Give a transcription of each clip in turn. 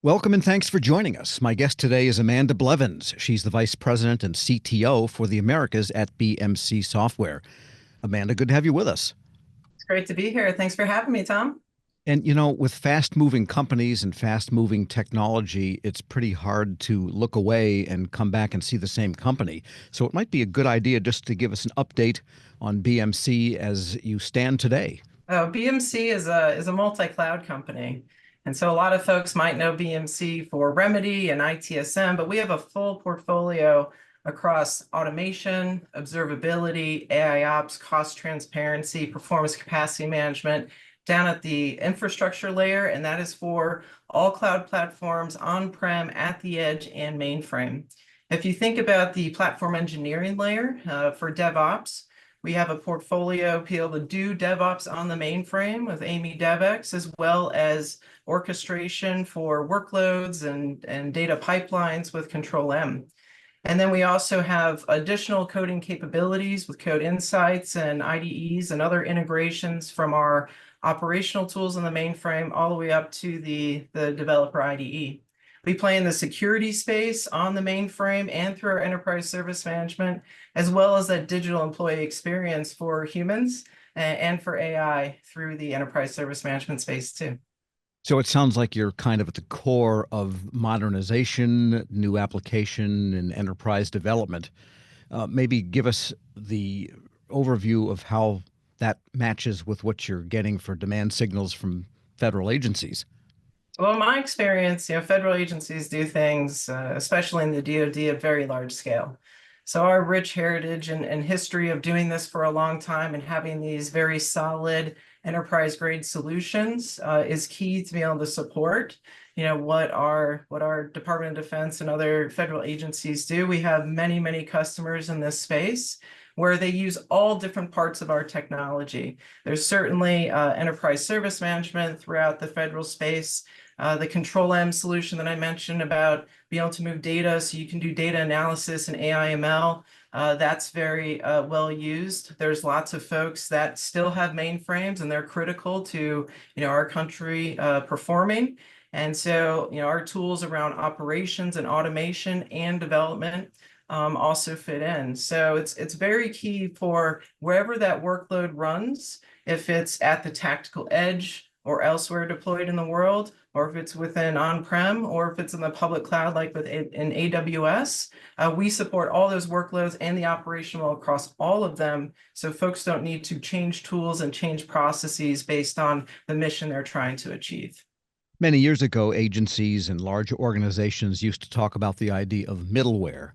Welcome and thanks for joining us. My guest today is Amanda Blevins. She's the Vice President and CTO for the Americas at BMC Software. Amanda, good to have you with us. It's great to be here. Thanks for having me, Tom. And with fast moving companies and fast moving technology, it's pretty hard to look away and come back and see the same company. So it might be a good idea just to give us an update on BMC as you stand today. BMC is a multi-cloud company. And so a lot of folks might know BMC for Remedy and ITSM, but we have a full portfolio across automation, observability, AI ops, cost transparency, performance capacity management down at the infrastructure layer. And that is for all cloud platforms on-prem, at the edge, and mainframe. If you think about the platform engineering layer for DevOps, we have a portfolio to be able to do DevOps on the mainframe with Amy DevX, as well as orchestration for workloads and data pipelines with Control M. And then we also have additional coding capabilities with Code Insights and IDEs and other integrations from our operational tools in the mainframe all the way up to the developer IDE. We play in the security space on the mainframe and through our enterprise service management, as well as that digital employee experience for humans and for AI through the enterprise service management space too. So it sounds like you're kind of at the core of modernization, new application, and enterprise development. Maybe give us the overview of how that matches with what you're getting for demand signals from federal agencies. Well, in my experience, federal agencies do things, especially in the DoD, at very large scale. So our rich heritage and history of doing this for a long time and having these very solid enterprise-grade solutions is key to be able to support, what our Department of Defense and other federal agencies do. We have many, many customers in this space where they use all different parts of our technology. There's certainly enterprise service management throughout the federal space. The Control M solution that I mentioned about being able to move data so you can do data analysis and AI ML, that's very well used. There's lots of folks that still have mainframes and they're critical to our country performing. And so our tools around operations and automation and development also fit in. So it's very key for wherever that workload runs, if it's at the tactical edge or elsewhere deployed in the world, or if it's within on-prem, or if it's in the public cloud, like in AWS, we support all those workloads and the operational across all of them, so folks don't need to change tools and change processes based on the mission they're trying to achieve. Many years ago, agencies and large organizations used to talk about the idea of middleware.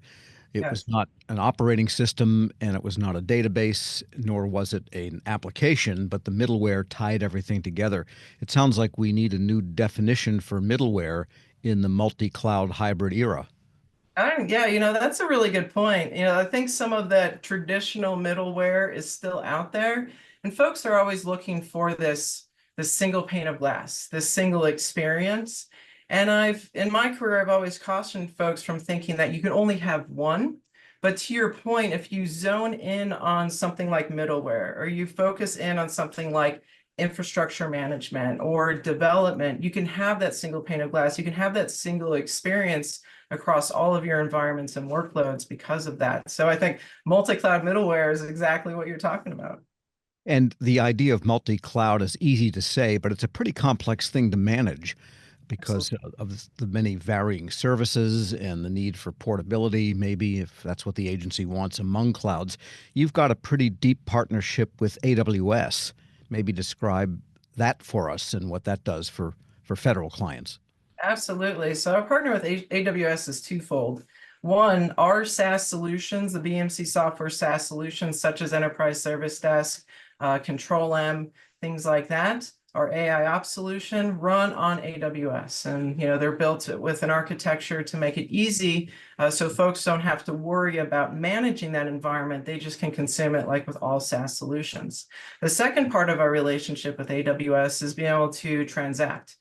It was Yes. not an operating system and it was not a database, nor was it an application, but the middleware tied everything together. It sounds like we need a new definition for middleware in the multi-cloud hybrid era. Yeah, that's a really good point. I think some of that traditional middleware is still out there, and folks are always looking for this single pane of glass, this single experience. And in my career, I've always cautioned folks from thinking that you can only have one. But to your point, if you zone in on something like middleware, or you focus in on something like infrastructure management or development, you can have that single pane of glass. You can have that single experience across all of your environments and workloads because of that. So I think multi-cloud middleware is exactly what you're talking about. And the idea of multi-cloud is easy to say, but it's a pretty complex thing to manage because Absolutely. of the many varying services and the need for portability, maybe if that's what the agency wants among clouds. You've got a pretty deep partnership with AWS. Maybe describe that for us and what that does for federal clients. Absolutely. So our partner with AWS is twofold. One, our SaaS solutions, the BMC software SaaS solutions, such as Enterprise Service Desk, Control M, things like that, our AI Ops solution run on AWS. And they're built with an architecture to make it easy so folks don't have to worry about managing that environment. They just can consume it like with all SaaS solutions. The second part of our relationship with AWS is being able to transact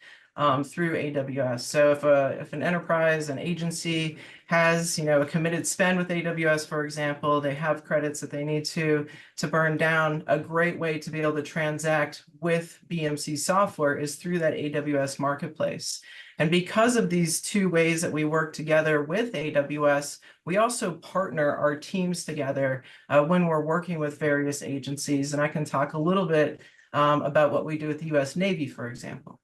through AWS. So if an enterprise, an agency has a committed spend with AWS, for example, they have credits that they need to burn down. A great way to be able to transact with BMC software is through that AWS marketplace. And because of these two ways that we work together with AWS, we also partner our teams together when we're working with various agencies. And I can talk a little bit about what we do with the US Navy, for example.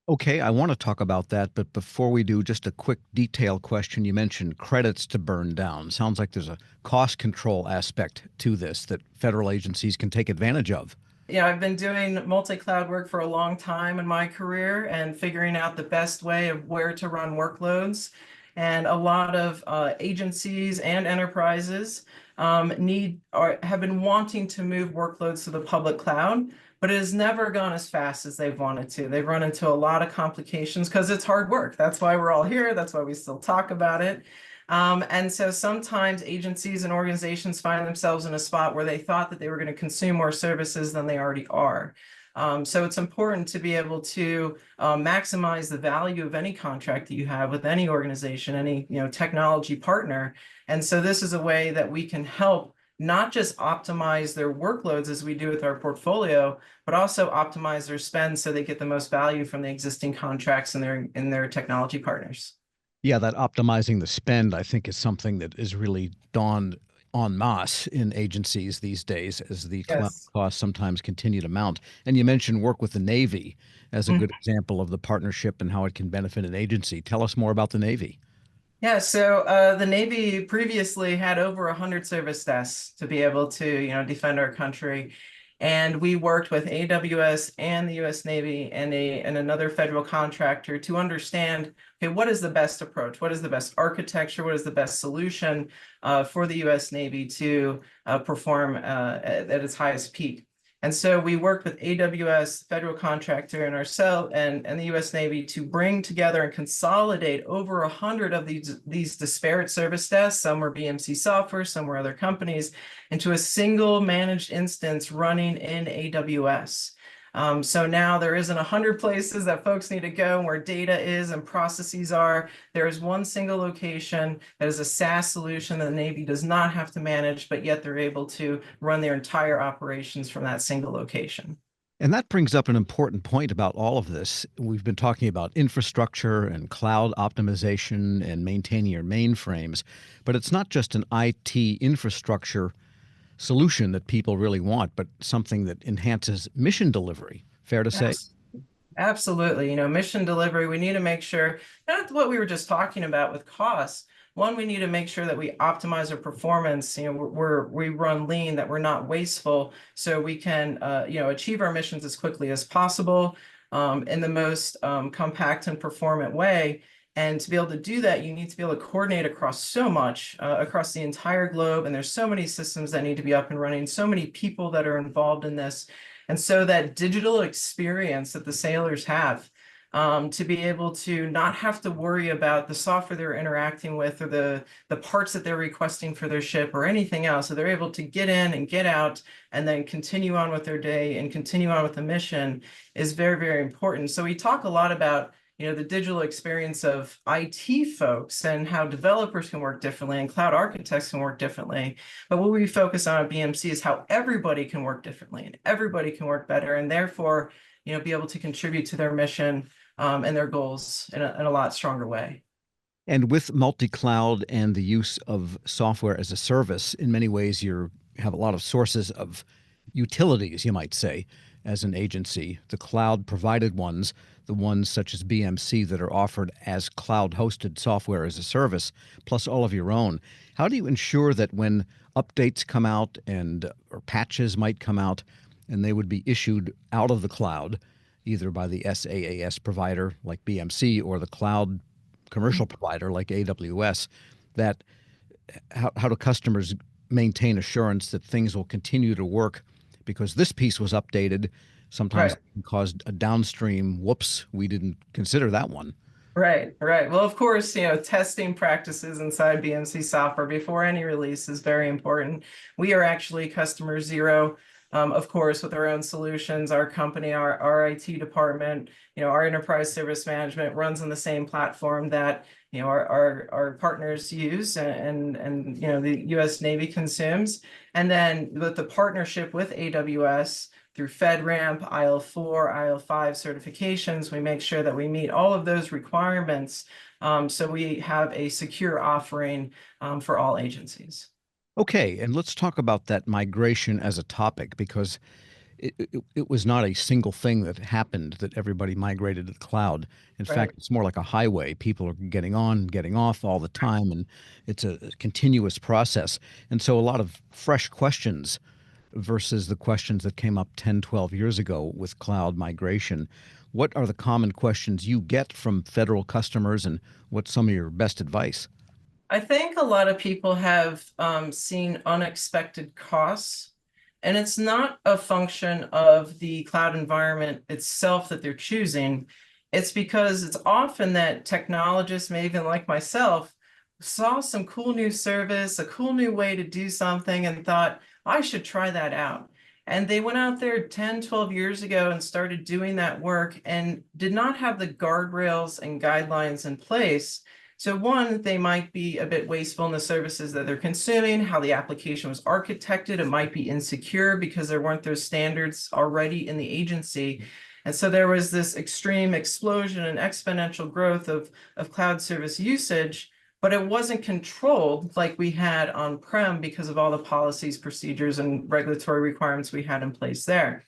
Okay, I want to talk about that, but before we do, just a quick detail question. You mentioned credits to burn down. Sounds like there's a cost control aspect to this that federal agencies can take advantage of. Yeah, I've been doing multi-cloud work for a long time in my career and figuring out the best way of where to run workloads. And a lot of agencies and enterprises need or have been wanting to move workloads to the public cloud, but it has never gone as fast as they've wanted to. They've run into a lot of complications because it's hard work. That's why we're all here. That's why we still talk about it. And so sometimes agencies and organizations find themselves in a spot where they thought that they were going to consume more services than they already are. So it's important to be able to maximize the value of any contract that you have with any organization, any technology partner. And so this is a way that we can help not just optimize their workloads as we do with our portfolio, but also optimize their spend so they get the most value from the existing contracts and their technology partners. Yeah, that optimizing the spend, I think, is something that is really dawned en masse in agencies these days as the cloud Yes. costs sometimes continue to mount. And you mentioned work with the Navy as a Mhm. good example of the partnership and how it can benefit an agency. Tell us more about the Navy. Yeah, so the Navy previously had over 100 service desks to be able to, defend our country. And we worked with AWS and the US Navy and another federal contractor to understand, okay, what is the best approach? What is the best architecture? What is the best solution for the US Navy to perform at its highest peak? And so we worked with AWS, federal contractor, and ourselves and the US Navy to bring together and consolidate over 100 of these disparate service desks. Some were BMC software, some were other companies, into a single managed instance running in AWS. So now there isn't 100 places that folks need to go where data is and processes are. There is one single location that is a SaaS solution that the Navy does not have to manage, but yet they're able to run their entire operations from that single location. And that brings up an important point about all of this. We've been talking about infrastructure and cloud optimization and maintaining your mainframes, but it's not just an IT infrastructure solution that people really want, but something that enhances mission delivery. Fair to say? Yes. Absolutely. Mission delivery, we need to make sure that's what we were just talking about with costs. One, we need to make sure that we optimize our performance. We run lean, that we're not wasteful, so we can, achieve our missions as quickly as possible in the most compact and performant way. And to be able to do that, you need to be able to coordinate across so much, across the entire globe. And there's so many systems that need to be up and running, so many people that are involved in this. And so that digital experience that the sailors have, to be able to not have to worry about the software they're interacting with or the parts that they're requesting for their ship or anything else. So they're able to get in and get out and then continue on with their day and continue on with the mission is very, very important. So we talk a lot about the digital experience of IT folks and how developers can work differently and cloud architects can work differently. But what we focus on at BMC is how everybody can work differently and everybody can work better and therefore, be able to contribute to their mission and their goals in a lot stronger way. And with multi-cloud and the use of software as a service, in many ways you have a lot of sources of utilities, you might say, as an agency. The cloud provided ones, the ones such as BMC that are offered as cloud hosted software as a service, plus all of your own. How do you ensure that when updates come out and or patches might come out and they would be issued out of the cloud, either by the SaaS provider like BMC or the cloud commercial provider like AWS, that how do customers maintain assurance that things will continue to work because this piece was updated? Sometimes Right. it can cause a downstream, whoops, we didn't consider that one. Right, right. Well, of course, testing practices inside BMC software before any release is very important. We are actually customer zero, of course, with our own solutions. Our company, our IT department, our enterprise service management runs on the same platform that our partners use and the U.S. Navy consumes. And then with the partnership with AWS, through FedRAMP, IL4, IL5 certifications. We make sure that we meet all of those requirements, so we have a secure offering for all agencies. Okay, and let's talk about that migration as a topic because it was not a single thing that happened that everybody migrated to the cloud. In Right. fact, it's more like a highway. People are getting on, getting off all the time, and it's a continuous process. And so a lot of fresh questions versus the questions that came up 10, 12 years ago with cloud migration. What are the common questions you get from federal customers, and what's some of your best advice? I think a lot of people have seen unexpected costs, and it's not a function of the cloud environment itself that they're choosing. It's because it's often that technologists, maybe even like myself, saw some cool new service, a cool new way to do something, and thought, I should try that out. And they went out there 10, 12 years ago and started doing that work and did not have the guardrails and guidelines in place. So one, they might be a bit wasteful in the services that they're consuming, how the application was architected. It might be insecure because there weren't those standards already in the agency. And so there was this extreme explosion and exponential growth of cloud service usage, but it wasn't controlled like we had on-prem because of all the policies, procedures, and regulatory requirements we had in place there.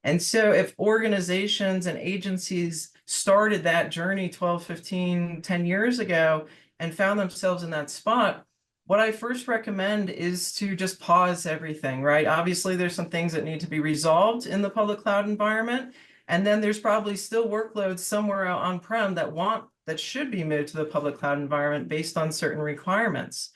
And so if organizations and agencies started that journey 12, 15, 10 years ago and found themselves in that spot, what I first recommend is to just pause everything, right? Obviously, there's some things that need to be resolved in the public cloud environment. And then there's probably still workloads somewhere out on-prem that should be moved to the public cloud environment based on certain requirements.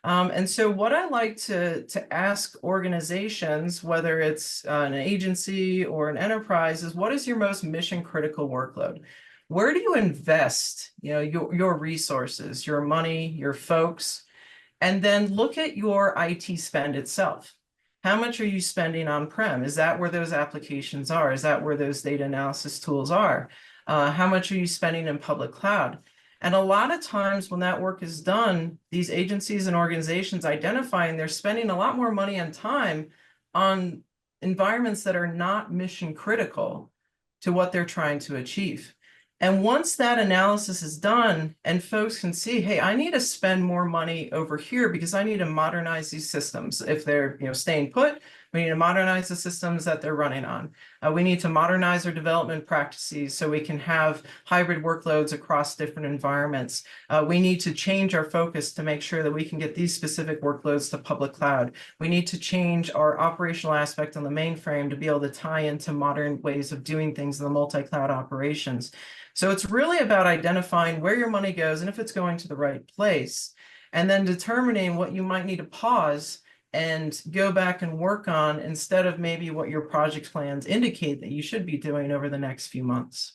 And so what I like to ask organizations, whether it's an agency or an enterprise, is what is your most mission critical workload? Where do you invest, your resources, your money, your folks? And then look at your IT spend itself. How much are you spending on-prem? Is that where those applications are? Is that where those data analysis tools are? How much are you spending in public cloud? And a lot of times when that work is done, these agencies and organizations identifying they're spending a lot more money and time on environments that are not mission critical to what they're trying to achieve. And once that analysis is done and folks can see, hey, I need to spend more money over here because I need to modernize these systems. If they're staying put, we need to modernize the systems that they're running on. We need to modernize our development practices so we can have hybrid workloads across different environments. We need to change our focus to make sure that we can get these specific workloads to public cloud. We need to change our operational aspect on the mainframe to be able to tie into modern ways of doing things in the multi-cloud operations. So it's really about identifying where your money goes and if it's going to the right place, and then determining what you might need to pause and go back and work on instead of maybe what your project plans indicate that you should be doing over the next few months.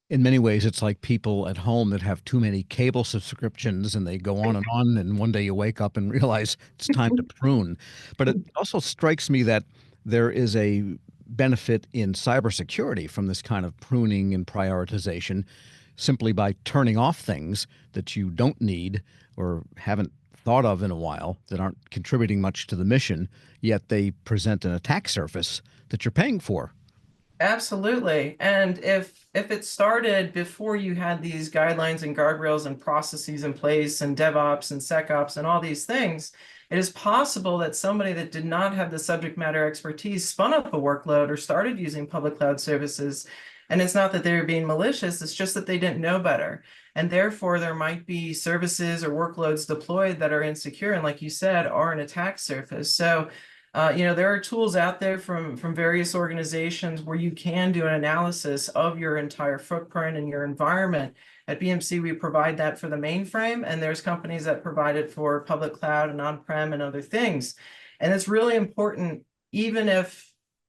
In many ways, it's like people at home that have too many cable subscriptions and they go on, and one day you wake up and realize it's time to prune. But it also strikes me that there is a benefit in cybersecurity from this kind of pruning and prioritization simply by turning off things that you don't need or haven't thought of in a while that aren't contributing much to the mission, yet they present an attack surface that you're paying for. Absolutely. And if it started before you had these guidelines and guardrails and processes in place and DevOps and SecOps and all these things, it is possible that somebody that did not have the subject matter expertise spun up a workload or started using public cloud services. And it's not that they were being malicious, it's just that they didn't know better. And therefore, there might be services or workloads deployed that are insecure and, like you said, are an attack surface. So there are tools out there from various organizations where you can do an analysis of your entire footprint and your environment. At BMC, we provide that for the mainframe, and there's companies that provide it for public cloud and on-prem and other things. And it's really important, even if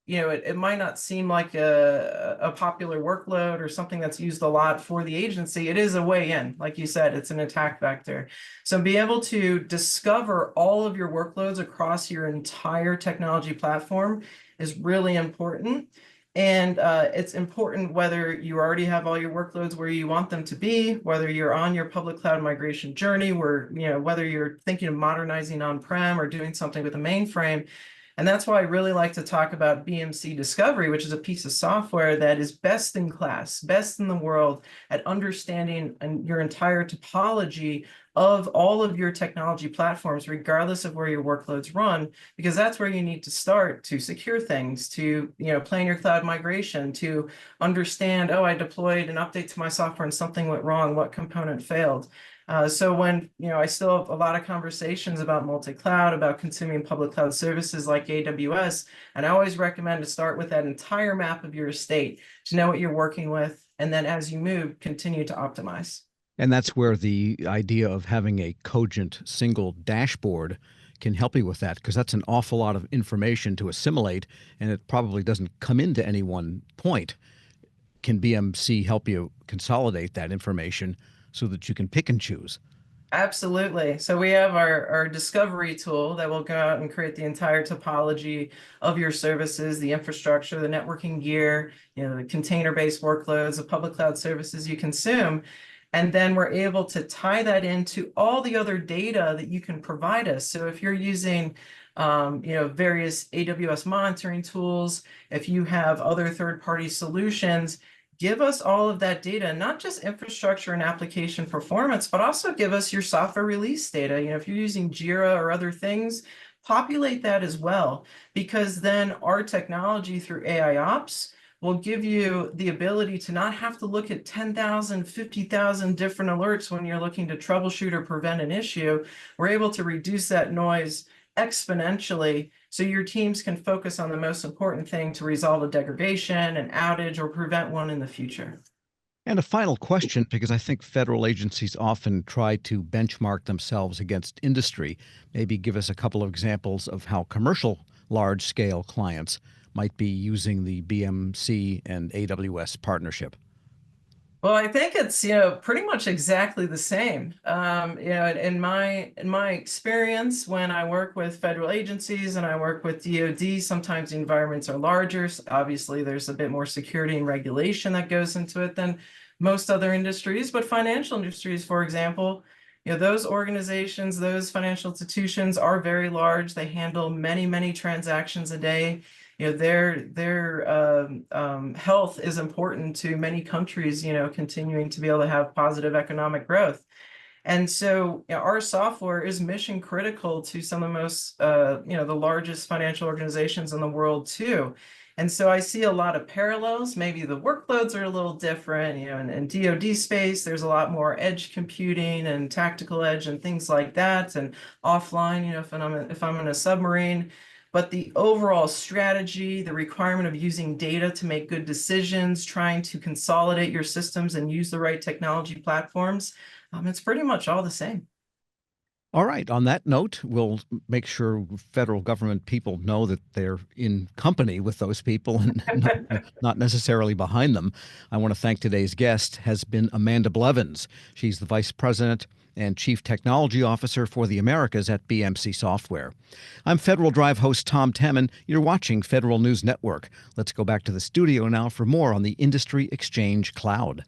it might not seem like a popular workload or something that's used a lot for the agency. It is a way in. Like you said, it's an attack vector. So be able to discover all of your workloads across your entire technology platform is really important. And it's important whether you already have all your workloads where you want them to be, whether you're on your public cloud migration journey, whether you're thinking of modernizing on-prem or doing something with a mainframe. And that's why I really like to talk about BMC Discovery, which is a piece of software that is best in class, best in the world at understanding your entire topology of all of your technology platforms, regardless of where your workloads run, because that's where you need to start to secure things, to plan your cloud migration, to understand, oh, I deployed an update to my software and something went wrong, what component failed. So when, I still have a lot of conversations about multi-cloud, about consuming public cloud services like AWS, and I always recommend to start with that entire map of your estate to know what you're working with, and then as you move, continue to optimize. And that's where the idea of having a cogent single dashboard can help you with that, because that's an awful lot of information to assimilate, and it probably doesn't come into any one point. Can BMC help you consolidate that information so that you can pick and choose? Absolutely. So we have our discovery tool that will go out and create the entire topology of your services, the infrastructure, the networking gear, the container-based workloads, the public cloud services you consume. And then we're able to tie that into all the other data that you can provide us. So if you're using various AWS monitoring tools, if you have other third-party solutions, give us all of that data, not just infrastructure and application performance, but also give us your software release data. If you're using Jira or other things, populate that as well, because then our technology through AI Ops will give you the ability to not have to look at 10,000, 50,000 different alerts when you're looking to troubleshoot or prevent an issue. We're able to reduce that noise exponentially so your teams can focus on the most important thing to resolve a degradation, an outage, or prevent one in the future. And a final question, because I think federal agencies often try to benchmark themselves against industry. Maybe give us a couple of examples of how commercial large scale clients might be using the BMC and AWS partnership. Well, I think it's pretty much exactly the same. In my experience, when I work with federal agencies and I work with DoD, sometimes the environments are larger. So obviously, there's a bit more security and regulation that goes into it than most other industries. But financial industries, for example, those organizations, those financial institutions are very large. They handle many, many transactions a day. Their health is important to many countries, continuing to be able to have positive economic growth. And so our software is mission critical to some of the most, the largest financial organizations in the world too. And so I see a lot of parallels. Maybe the workloads are a little different, in DoD space, there's a lot more edge computing and tactical edge and things like that. And offline, if I'm in a submarine. But the overall strategy, the requirement of using data to make good decisions, trying to consolidate your systems and use the right technology platforms, it's pretty much all the same. All right. On that note, we'll make sure federal government people know that they're in company with those people and not necessarily behind them. I want to thank today's guest has been Amanda Blevins. She's the Vice President and Chief Technology Officer for the Americas at BMC Software. I'm Federal Drive host Tom Temin. You're watching Federal News Network. Let's go back to the studio now for more on the Industry Exchange Cloud.